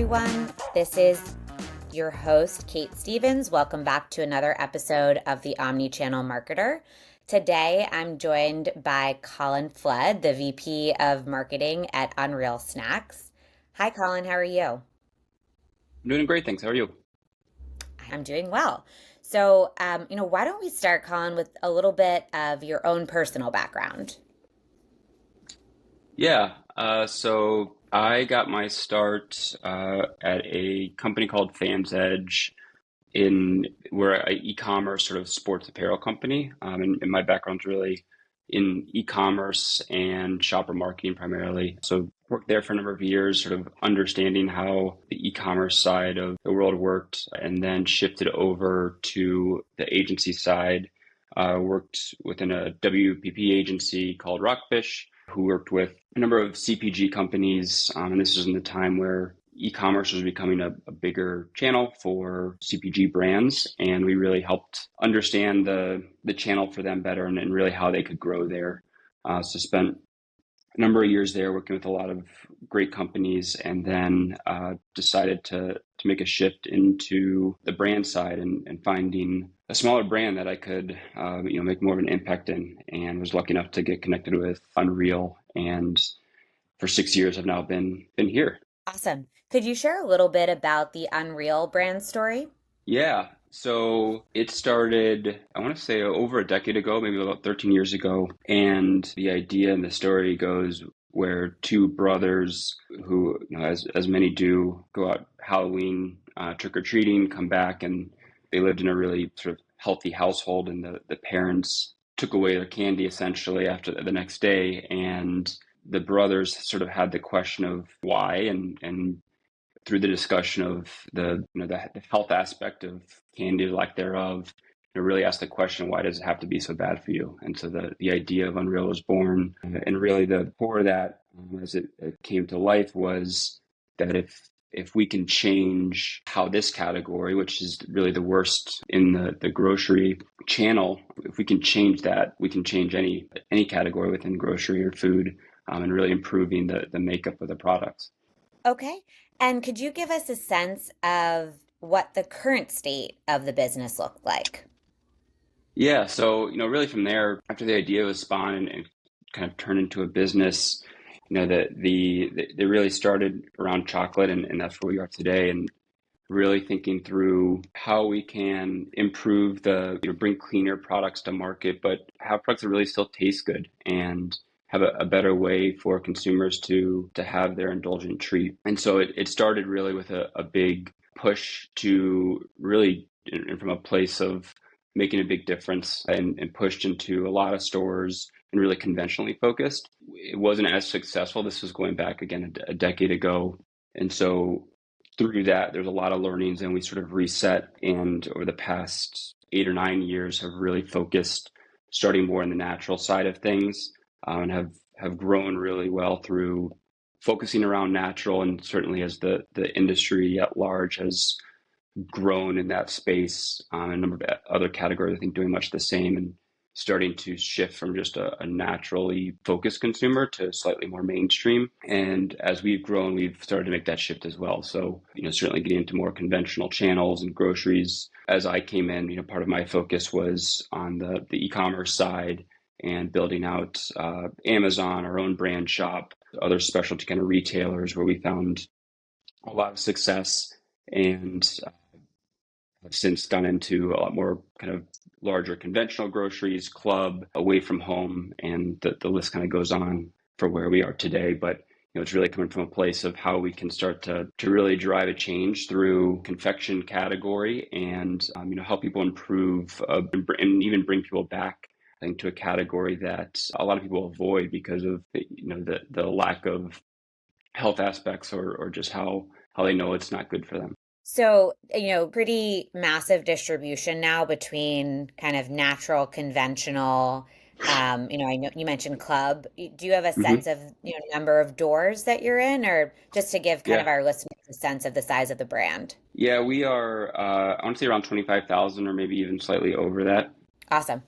everyone. This is your host, Kate Stevens. Welcome back to another episode of the Omnichannel Marketer. Today, I'm joined by Colin Flood, the VP of Marketing at Unreal Snacks. Hi, Colin. How are you? I'm doing great, thanks. How are you? I'm doing well. So, why don't we start, Colin, with a little bit of your own personal background? So I got my start at a company called Fans Edge in we're an e-commerce sort of sports apparel company. And my background's really in e-commerce and shopper marketing primarily. So worked there for a number of years, sort of understanding how the e-commerce side of the world worked, and then shifted over to the agency side. Worked within a WPP agency called Rockfish, who worked with a number of CPG companies. And this was in the time where e-commerce was becoming a bigger channel for CPG brands, and we really helped understand the channel for them better and really how they could grow there. So spent a number of years there working with a lot of great companies, and then decided to make a shift into the brand side and finding a smaller brand that I could make more of an impact in, and was lucky enough to get connected with Unreal, and for 6 years I've now been here. Awesome. Could you share a little bit about the Unreal brand story? Yeah. So it started, I want to say over a decade ago, maybe about 13 years ago. And the idea and the story goes where two brothers who, as many do, go out Halloween trick-or-treating, come back, and they lived in a really sort of healthy household. And the parents took away their candy essentially after the next day. And the brothers sort of had the question of why, and through the discussion of the health aspect of candy or lack thereof, really asked the question, why does it have to be so bad for you? And so the idea of Unreal was born. And really the core of that, as it came to life, was that if we can change how this category, which is really the worst in the grocery channel, if we can change that, we can change any category within grocery or food, and really improving the makeup of the products. Okay. And could you give us a sense of what the current state of the business looked like? Yeah, so really from there, after the idea was spawned and kind of turned into a business, they really started around chocolate, and that's where we are today, and really thinking through how we can improve bring cleaner products to market, but have products that really still taste good and have a better way for consumers to have their indulgent treat. And so it started really with a big push to really, and from a place of making a big difference, and pushed into a lot of stores and really conventionally focused. It wasn't as successful. This was going back again a decade ago. And so through that, there's a lot of learnings, and we sort of reset. And over the past 8 or 9 years, have really focused, starting more in the natural side of things, and have grown really well through focusing around natural. And certainly as the industry at large has grown in that space, a number of other categories, I think, doing much the same, and starting to shift from just a naturally focused consumer to slightly more mainstream. And as we've grown, we've started to make that shift as well. So, certainly getting into more conventional channels and groceries. As I came in, part of my focus was on the e-commerce side and building out Amazon, our own brand shop, other specialty kind of retailers where we found a lot of success, and have since gone into a lot more kind of larger conventional groceries, club, away from home, and the list kind of goes on for where we are today. But it's really coming from a place of how we can start to really drive a change through confection category, and help people improve, and even bring people back, I think, to a category that a lot of people avoid because of the lack of health aspects, or just how they know it's not good for them. So, pretty massive distribution now between kind of natural, conventional. I know you mentioned club. Do you have a sense Hmm. of, number of doors that you're in, or just to give kind of Yeah. our listeners a sense of the size of the brand? Yeah, we are, I want to say around 25,000, or maybe even slightly over that. Awesome.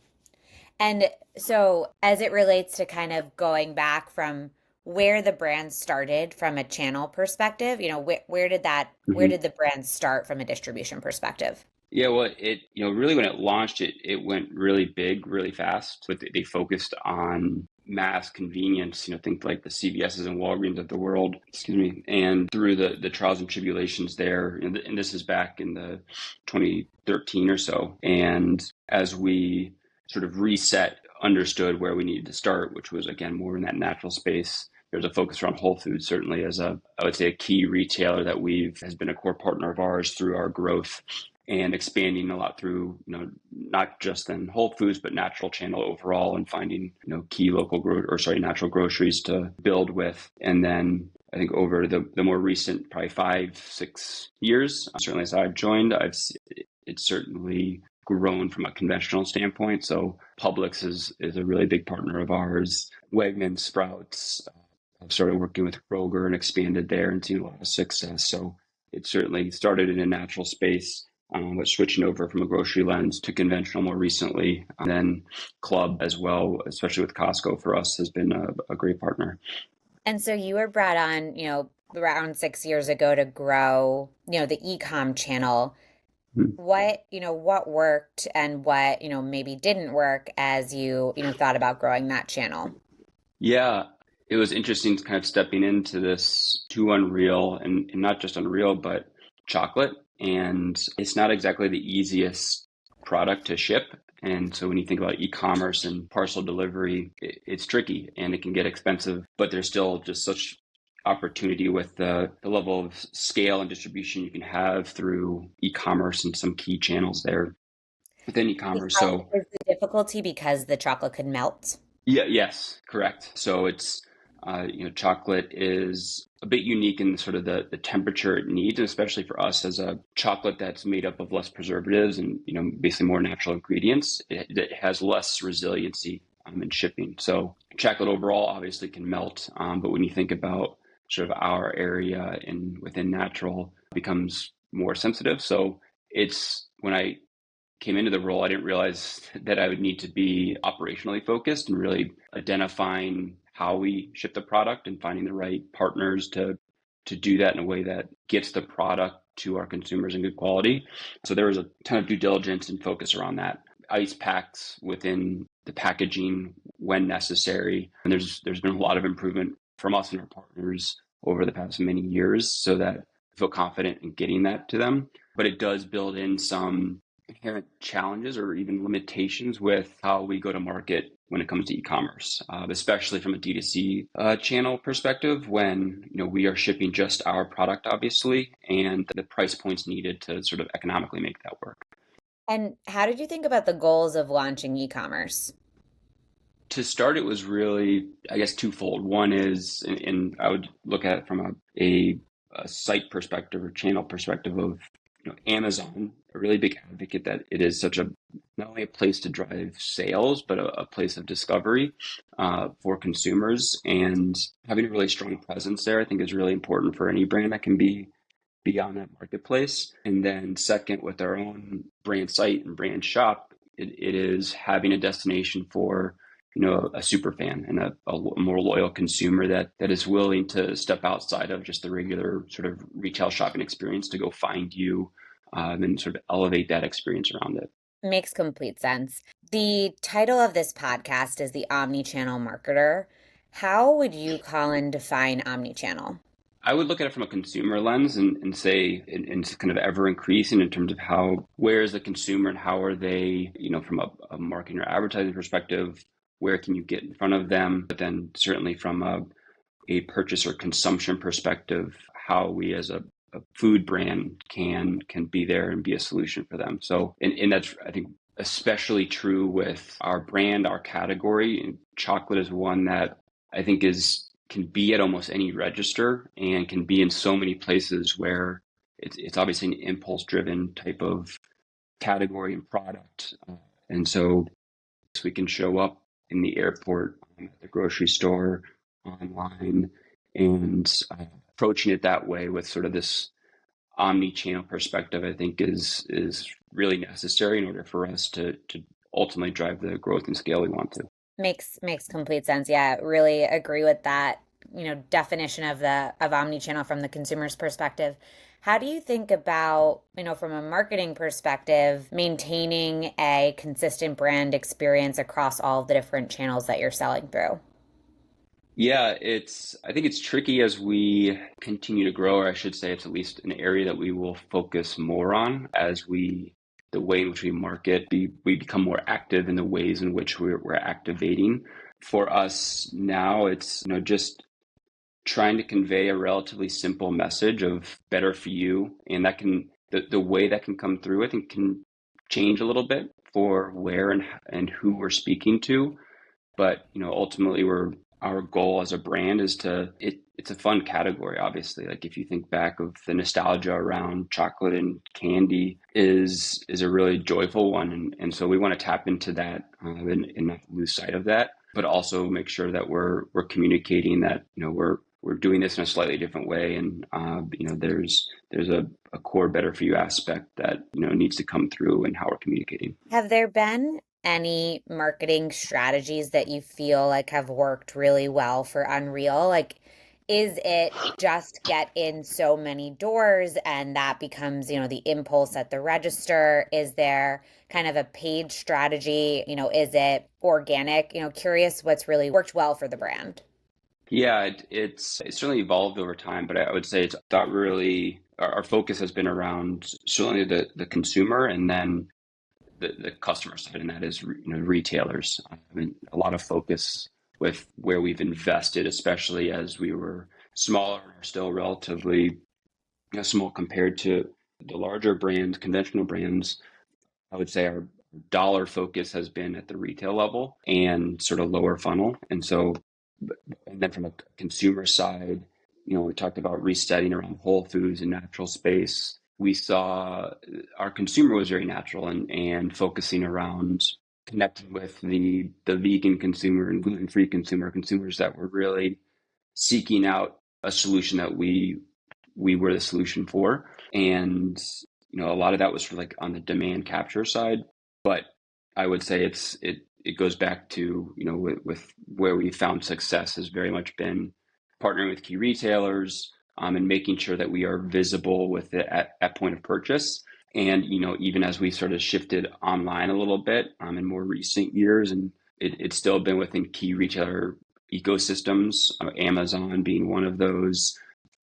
And so, as it relates to kind of going back from where the brand started from a channel perspective? Where Mhm. did the brand start from a distribution perspective? Yeah, well, really when it launched, it went really big, really fast. But they focused on mass convenience, think like the CVS's and Walgreens of the world, excuse me. And through the trials and tribulations there, and this is back in the 2013 or so. And as we sort of reset, understood where we needed to start, which was again more in that natural space. There's a focus around Whole Foods, certainly as I would say, a key retailer that has been a core partner of ours through our growth and expanding a lot through, not just in Whole Foods, but natural channel overall and finding, key natural groceries to build with. And then I think over the more recent, probably 5, 6 years, certainly as I've joined, it's certainly grown from a conventional standpoint. So Publix is a really big partner of ours. Wegmans, Sprouts, I've started working with Kroger and expanded there and seen a lot of success. So it certainly started in a natural space, but switching over from a grocery lens to conventional more recently. And then Club as well, especially with Costco for us, has been a great partner. And so you were brought on, around 6 years ago to grow, the e-com channel. What worked and what, maybe didn't work as you, thought about growing that channel? Yeah, it was interesting kind of stepping into this too unreal and not just unreal, but chocolate. And it's not exactly the easiest product to ship. And so when you think about e-commerce and parcel delivery, it's tricky and it can get expensive, but there's still just such opportunity with the level of scale and distribution you can have through e-commerce and some key channels there within e-commerce. Because So is the difficulty because the chocolate could melt? yeah, yes, correct. So it's chocolate is a bit unique in sort of the temperature it needs, and especially for us as a chocolate that's made up of less preservatives and basically more natural ingredients. It has less resiliency in shipping. So chocolate overall obviously can melt, but when you think about sort of our area and within natural, it becomes more sensitive. So it's when I came into the role, I didn't realize that I would need to be operationally focused and really identifying how we ship the product and finding the right partners to do that in a way that gets the product to our consumers in good quality. So there was a ton of due diligence and focus around that. Ice packs within the packaging when necessary. And there's been a lot of improvement from us and our partners over the past many years so that I feel confident in getting that to them. But it does build in some inherent challenges or even limitations with how we go to market when it comes to e-commerce, especially from a D2C channel perspective. When we are shipping just our product, obviously, and the price points needed to sort of economically make that work. And how did you think about the goals of launching e-commerce? To start, it was really, I guess, twofold. One is, and I would look at it from a site perspective or channel perspective of Amazon, a really big advocate that it is such a not only a place to drive sales, but a place of discovery for consumers. And having a really strong presence there, I think, is really important for any brand that can be on that marketplace. And then second, with our own brand site and brand shop, it is having a destination for a super fan and a more loyal consumer that is willing to step outside of just the regular sort of retail shopping experience to go find you and sort of elevate that experience around it. Makes complete sense. The title of this podcast is The Omnichannel Marketer. How would you, Colin, define omnichannel? I would look at it from a consumer lens and say, and it's kind of ever increasing in terms of where is the consumer and how are they, from a marketing or advertising perspective, where can you get in front of them? But then certainly from a purchase or consumption perspective, how we as a food brand can be there and be a solution for them. So, and that's, I think, especially true with our brand, our category. And chocolate is one that I think can be at almost any register and can be in so many places where it's obviously an impulse driven type of category and product. And so we can show up in the airport, at the grocery store, online, and approaching it that way with sort of this omni-channel perspective, I think is really necessary in order for us to ultimately drive the growth and scale we want to. Makes complete sense. Yeah, really agree with that. definition of omnichannel from the consumer's perspective. How do you think about, from a marketing perspective, maintaining a consistent brand experience across all of the different channels that you're selling through? Yeah, I think it's tricky as we continue to grow, or I should say it's at least an area that we will focus more on as the way in which we market, we become more active in the ways in which we're activating. For us now, it's, just trying to convey a relatively simple message of better for you. And the way that can come through, I think can change a little bit for where and who we're speaking to. But ultimately, our goal as a brand is it's a fun category. Obviously, like if you think back of the nostalgia around chocolate and candy is a really joyful one, and so we want to tap into that and not lose sight of that, but also make sure that we're communicating that we're doing this in a slightly different way, and there's a core better for you aspect that needs to come through in how we're communicating. Have there been any marketing strategies that you feel like have worked really well for Unreal? Like, is it just get in so many doors and that becomes, the impulse at the register? Is there kind of a paid strategy? Is it organic? Curious what's really worked well for the brand. Yeah, it's certainly evolved over time, but I would say it's not really our focus has been around certainly the consumer and then the customer side, and that is retailers. I mean, a lot of focus with where we've invested, especially as we were smaller, still relatively small compared to the larger brands, conventional brands. I would say our dollar focus has been at the retail level and sort of lower funnel. And then from a consumer side, we talked about resetting around Whole Foods and natural space. We saw our consumer was very natural and focusing around connecting with the vegan consumer and gluten-free consumers that were really seeking out a solution that we were the solution for. And a lot of that was for like on the demand capture side. But I would say it goes back to with where we found success has very much been partnering with key retailers, and making sure that we are visible with it at point of purchase. And even as we sort of shifted online a little bit in more recent years, and it's still been within key retailer ecosystems, Amazon being one of those.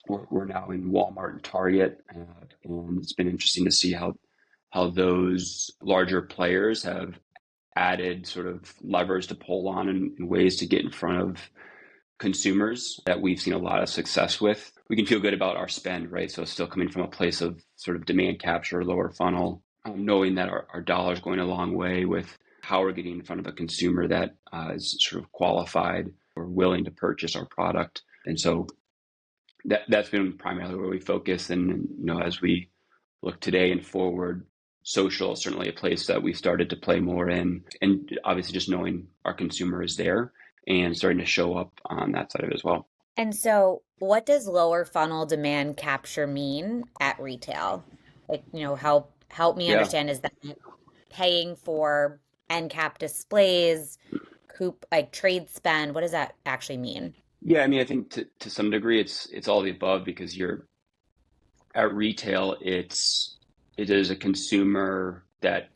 We're now in Walmart and Target, and it's been interesting to see how those larger players have added sort of levers to pull on and ways to get in front of consumers that we've seen a lot of success with. We can feel good about our spend, right? So it's still coming from a place of sort of demand capture, lower funnel, knowing that our dollar is going a long way with how we're getting in front of a consumer that is sort of qualified or willing to purchase our product. And so that's been primarily where we focus. And as we look today and forward, social is certainly a place that we started to play more in, and obviously just knowing our consumer is there and starting to show up on that side of it as well. And so, what does lower funnel demand capture mean at retail? Like, help me Yeah. understand, is that paying for end cap displays, like trade spend? What does that actually mean? Yeah, I mean, I think to some degree it's all the above, because you're at retail, it is a consumer that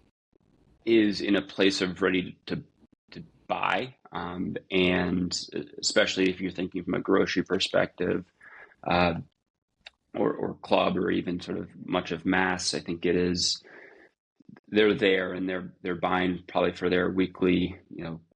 is in a place of ready to buy, and especially if you're thinking from a grocery perspective, uh, or club, or even sort of much of mass. I think it is they're there and they're buying probably for their weekly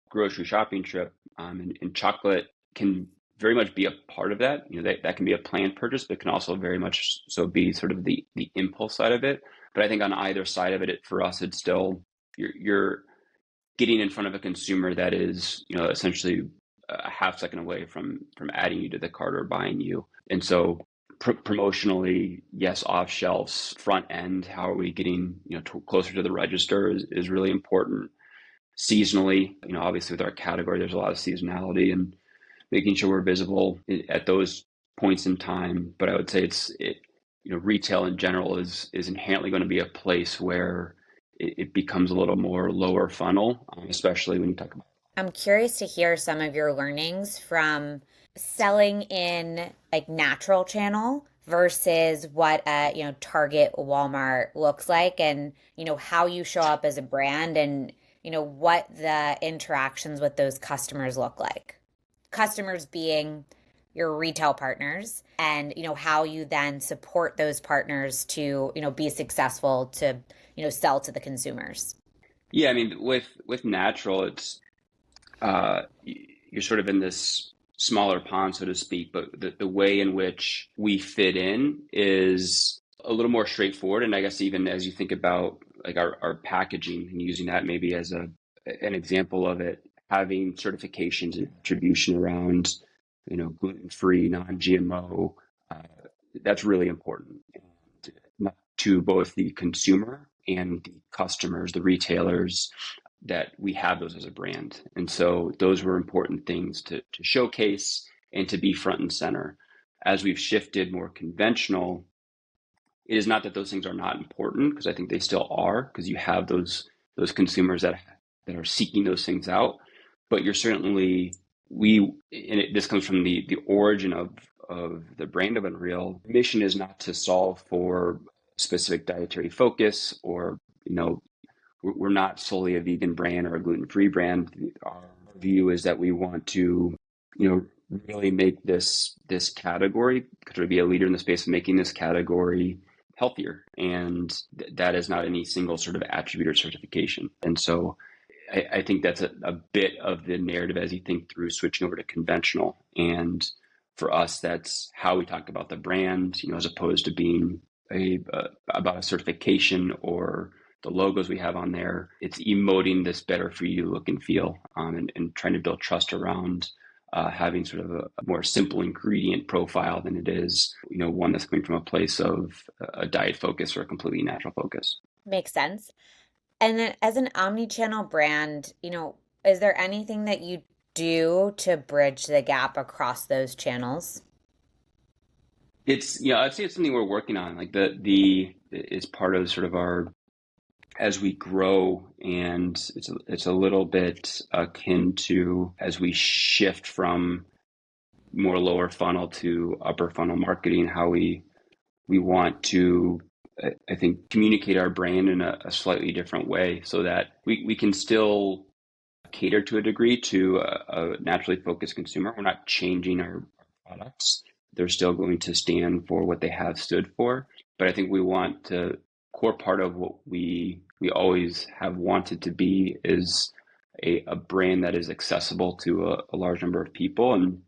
grocery shopping trip, and chocolate can very much be a part of that. That can be a planned purchase, but it can also very much so be sort of the impulse side of it. But I think on either side of it, for us, it's still you're getting in front of a consumer that is essentially a half second away from adding you to the cart or buying you. And so promotionally, yes, off shelves, front end, how are we getting closer to the register is really important. Seasonally, obviously with our category, there's a lot of seasonality, and making sure we're visible at those points in time. But I would say retail in general is inherently going to be a place where it becomes a little more lower funnel, especially when you talk about. I'm curious to hear some of your learnings from selling in like natural channel versus what Target, Walmart looks like, and how you show up as a brand, and what the interactions with those customers look like. Customers being your retail partners, and how you then support those partners to be successful to sell to the consumers. Yeah, I mean, with natural, it's you're sort of in this smaller pond, so to speak, but the way in which we fit in is a little more straightforward. And I guess even as you think about like our packaging and using that maybe as an example of it, having certifications and attribution around, gluten-free, non-GMO, uh, that's really important to both the consumer and the customers, the retailers, that we have those as a brand. And so those were important things to showcase and to be front and center. As we've shifted more conventional, it is not that those things are not important, because I think they still are, because you have those consumers that are seeking those things out. But you're certainly this comes from the origin of the brand of Unreal. The mission is not to solve for specific dietary focus, or we're not solely a vegan brand or a gluten-free brand. Our view is that we want to, really make this category, to be a leader in the space of making this category healthier. And that is not any single sort of attribute or certification. And so I think that's a bit of the narrative as you think through switching over to conventional. And for us, that's how we talk about the brand, as opposed to being about a certification or the logos we have on there. It's emoting this better for you look and feel, and trying to build trust around having sort of a more simple ingredient profile than it is, one that's coming from a place of a diet focus or a completely natural focus. Makes sense. And then as an omni-channel brand, is there anything that you do to bridge the gap across those channels? It's, I'd say it's something we're working on. Like the is part of sort of our, as we grow, and it's a little bit akin to as we shift from more lower funnel to upper funnel marketing, how we want to, I think, communicate our brand in a slightly different way, so that we can still cater to a degree to a naturally focused consumer. We're not changing our products. They're still going to stand for what they have stood for. But I think we want to, core part of what we always have wanted to be is a brand that is accessible to a large number of people. And,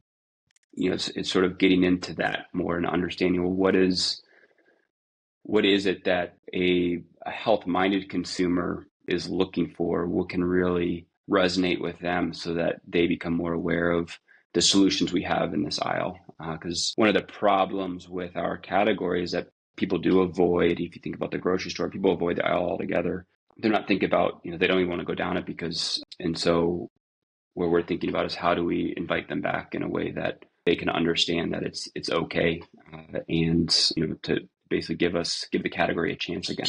it's sort of getting into that more and understanding, well, what is it that a health-minded consumer is looking for? What can really resonate with them so that they become more aware of the solutions we have in this aisle? Because one of the problems with our category is that people do avoid, if you think about the grocery store, people avoid the aisle altogether. They're not thinking about, they don't even want to go down it and so what we're thinking about is how do we invite them back in a way that they can understand that it's okay, and to basically give the category a chance again.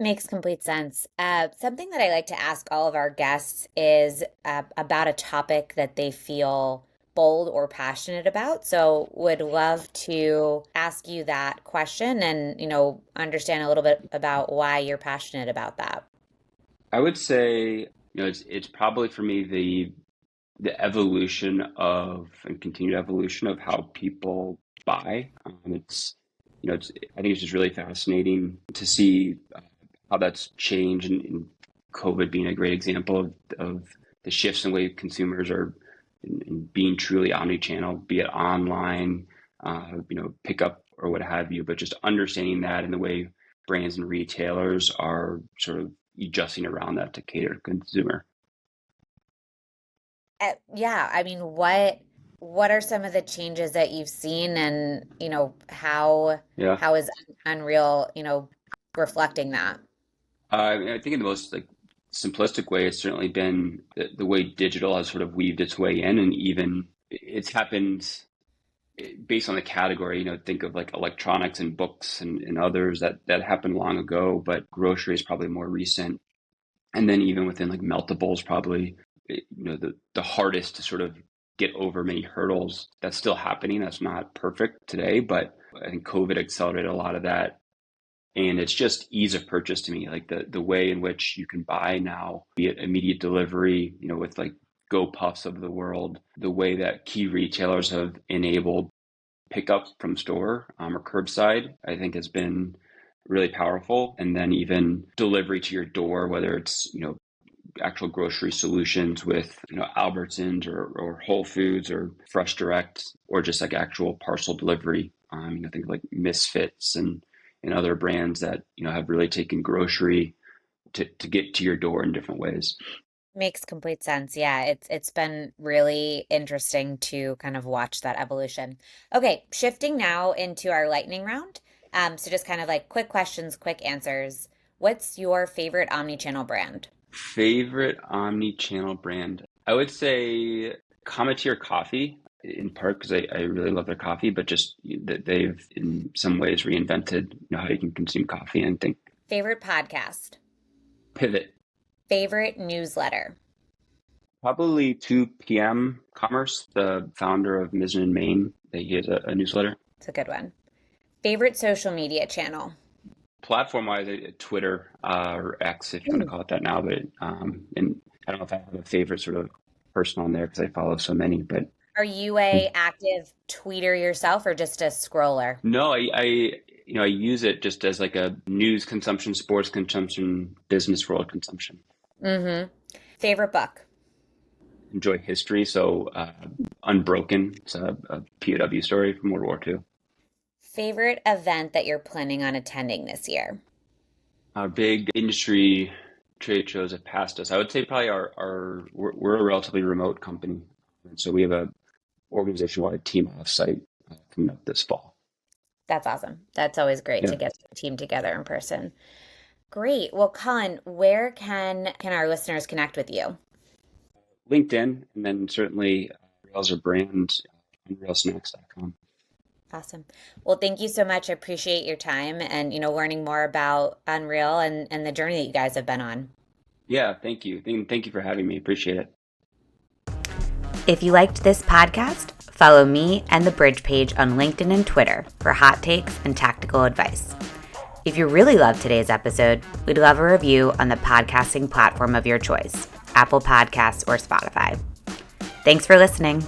Makes complete sense. Something that I like to ask all of our guests is about a topic that they feel bold or passionate about. So would love to ask you that question and, understand a little bit about why you're passionate about that. I would say, it's probably for me the evolution of and continued evolution of how people buy. I think it's just really fascinating to see how that's changed, and COVID being a great example of the shifts in the way consumers are in being truly omni-channel, be it online, pick up or what have you, but just understanding that and the way brands and retailers are sort of adjusting around that to cater to consumer. Yeah, I mean, what are some of the changes that you've seen, and Yeah. how is Unreal, reflecting that? I think in the most like simplistic way, it's certainly been the way digital has sort of weaved its way in, and even it's happened based on the category. Think of like electronics and books and others that happened long ago, but grocery is probably more recent. And then even within like meltables, probably the hardest to sort of get over many hurdles. That's still happening. That's not perfect today, but I think COVID accelerated a lot of that. And it's just ease of purchase to me, like the way in which you can buy now, be it immediate delivery, with like GoPuffs of the world, the way that key retailers have enabled pickup from store or curbside, I think has been really powerful. And then even delivery to your door, whether it's, actual grocery solutions with, Albertsons or Whole Foods or Fresh Direct, or just like actual parcel delivery. Things like Misfits and other brands that, have really taken grocery to get to your door in different ways. Makes complete sense. Yeah, it's been really interesting to kind of watch that evolution. Okay, shifting now into our lightning round. So just kind of like quick questions, quick answers. What's your favorite omnichannel brand? Favorite omni-channel brand? I would say Cometeer Coffee, in part because I really love their coffee, but just that they've in some ways reinvented how you can consume coffee and think. Favorite podcast? Pivot. Favorite newsletter? Probably 2 p.m. Commerce, the founder of Mizzen Maine. He has a newsletter. It's a good one. Favorite social media channel? Platform-wise, Twitter or X, if you want to call it that now. But and I don't know if I have a favorite sort of person on there because I follow so many. But Are you a active tweeter yourself or just a scroller? no, I use it just as like a news consumption, sports consumption, business world consumption. Mm-hmm. Favorite book? Enjoy history, so Unbroken. It's a POW story from World War II. Favorite event that you're planning on attending this year? Our big industry trade shows have passed us. I would say probably we're a relatively remote company, and so we have a organization-wide team offsite coming up this fall. That's awesome. That's always great to Yeah, get the team together in person. Great. Well, Colin, where can our listeners connect with you? LinkedIn, and then certainly Rails or brand, unrealsnacks.com. Awesome. Well, thank you so much. I appreciate your time and, learning more about Unreal and the journey that you guys have been on. Yeah, thank you. Thank you for having me. Appreciate it. If you liked this podcast, follow me and the Bridge page on LinkedIn and Twitter for hot takes and tactical advice. If you really loved today's episode, we'd love a review on the podcasting platform of your choice, Apple Podcasts or Spotify. Thanks for listening.